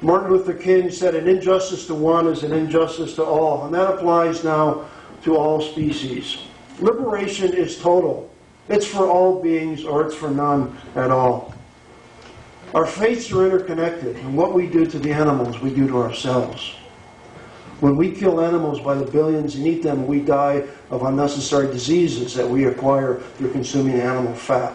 Martin Luther King said, an injustice to one is an injustice to all. And that applies now to all species. Liberation is total. It's for all beings, or it's for none at all. Our fates are interconnected, and what we do to the animals, we do to ourselves. When we kill animals by the billions and eat them, we die of unnecessary diseases that we acquire through consuming animal fat.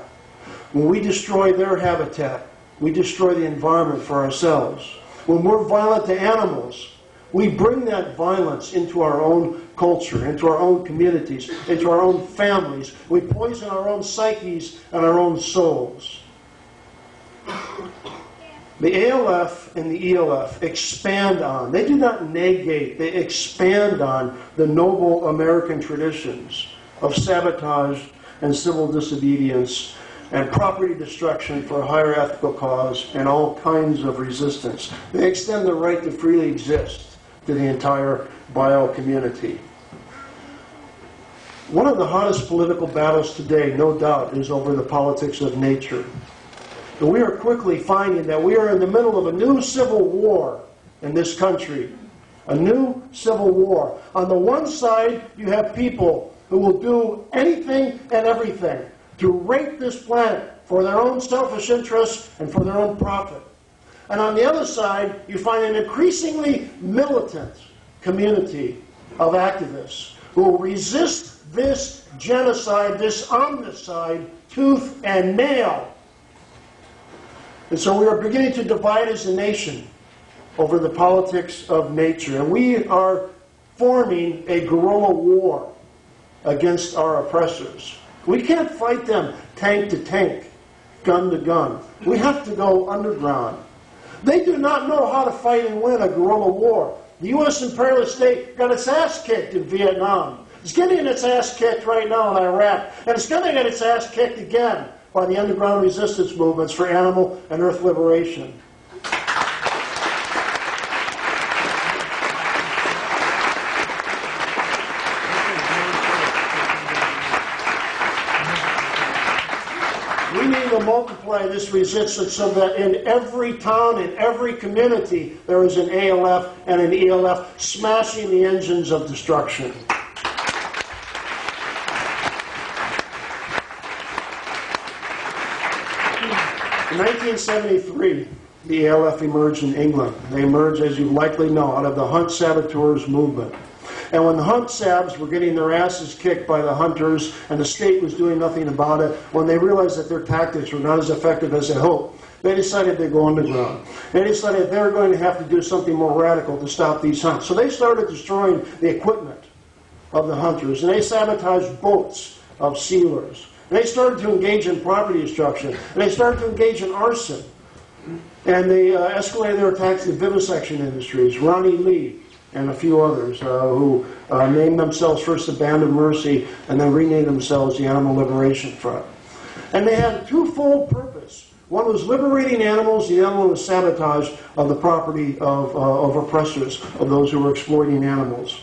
When we destroy their habitat, we destroy the environment for ourselves. When we're violent to animals, we bring that violence into our own culture, into our own communities, into our own families. We poison our own psyches and our own souls. The ALF and the ELF expand on, they do not negate, they expand on the noble American traditions of sabotage and civil disobedience and property destruction for a higher ethical cause and all kinds of resistance. They extend the right to freely exist to the entire bio community. One of the hottest political battles today, no doubt, is over the politics of nature. And we are quickly finding that we are in the middle of a new civil war in this country. A new civil war. On the one side, you have people who will do anything and everything to rape this planet for their own selfish interests and for their own profit. And on the other side, you find an increasingly militant community of activists who will resist this genocide, this omnicide, tooth and nail. And so we are beginning to divide as a nation over the politics of nature. And we are forming a guerrilla war against our oppressors. We can't fight them tank to tank, gun to gun. We have to go underground. They do not know how to fight and win a guerrilla war. The U.S. imperialist state got its ass kicked in Vietnam. It's getting its ass kicked right now in Iraq. And it's going to get its ass kicked again by the underground resistance movements for animal and earth liberation. We need to multiply this resistance so that in every town, in every community, there is an ALF and an ELF smashing the engines of destruction. In 1973, the ALF emerged in England. They emerged, as you likely know, out of the Hunt Saboteurs movement. And when the Hunt Sabs were getting their asses kicked by the hunters and the state was doing nothing about it, when they realized that their tactics were not as effective as they hoped, they decided they'd go underground. They decided they were going to have to do something more radical to stop these hunts. So they started destroying the equipment of the hunters, and they sabotaged boats of sealers. And they started to engage in property destruction, and they started to engage in arson. And they escalated their attacks to vivisection industries, Ronnie Lee, and a few others who named themselves first the Band of Mercy and then renamed themselves the Animal Liberation Front. And they had a twofold purpose. One was liberating animals, the other one was sabotage of the property of oppressors, of those who were exploiting animals.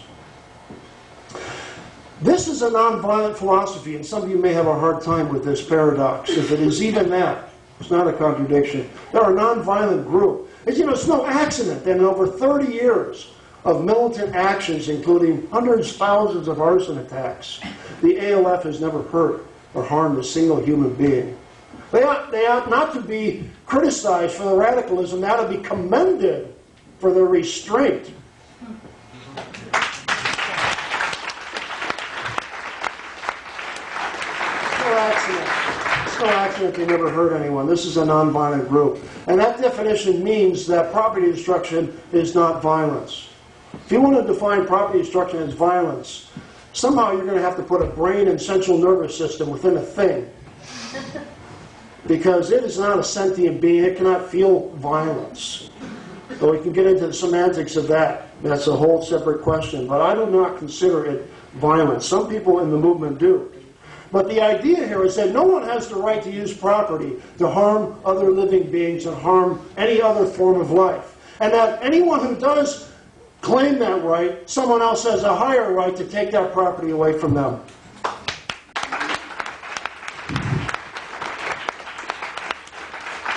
This is a nonviolent philosophy, and some of you may have a hard time with this paradox. If it is even that, it's not a contradiction. They're a nonviolent group. It's no accident that in over 30 years of militant actions, including hundreds, thousands of arson attacks, the ALF has never hurt or harmed a single human being. They ought not to be criticized for their radicalism. They ought to be commended for their restraint. It's no accident they never hurt anyone. This is a nonviolent group. And that definition means that property destruction is not violence. If you want to define property destruction as violence, somehow you're going to have to put a brain and central nervous system within a thing. Because it is not a sentient being. It cannot feel violence. So we can get into the semantics of that. That's a whole separate question. But I do not consider it violence. Some people in the movement do. But the idea here is that no one has the right to use property to harm other living beings and harm any other form of life. And that anyone who does claim that right, someone else has a higher right to take that property away from them.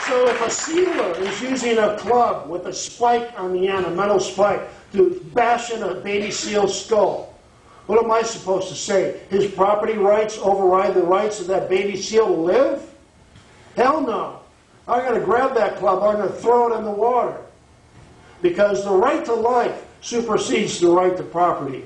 So if a sealer is using a club with a spike on the end, a metal spike, to bash in a baby seal's skull. What am I supposed to say? His property rights override the rights of that baby seal to live? Hell no. I'm going to grab that club, I'm going to throw it in the water. Because the right to life supersedes the right to property.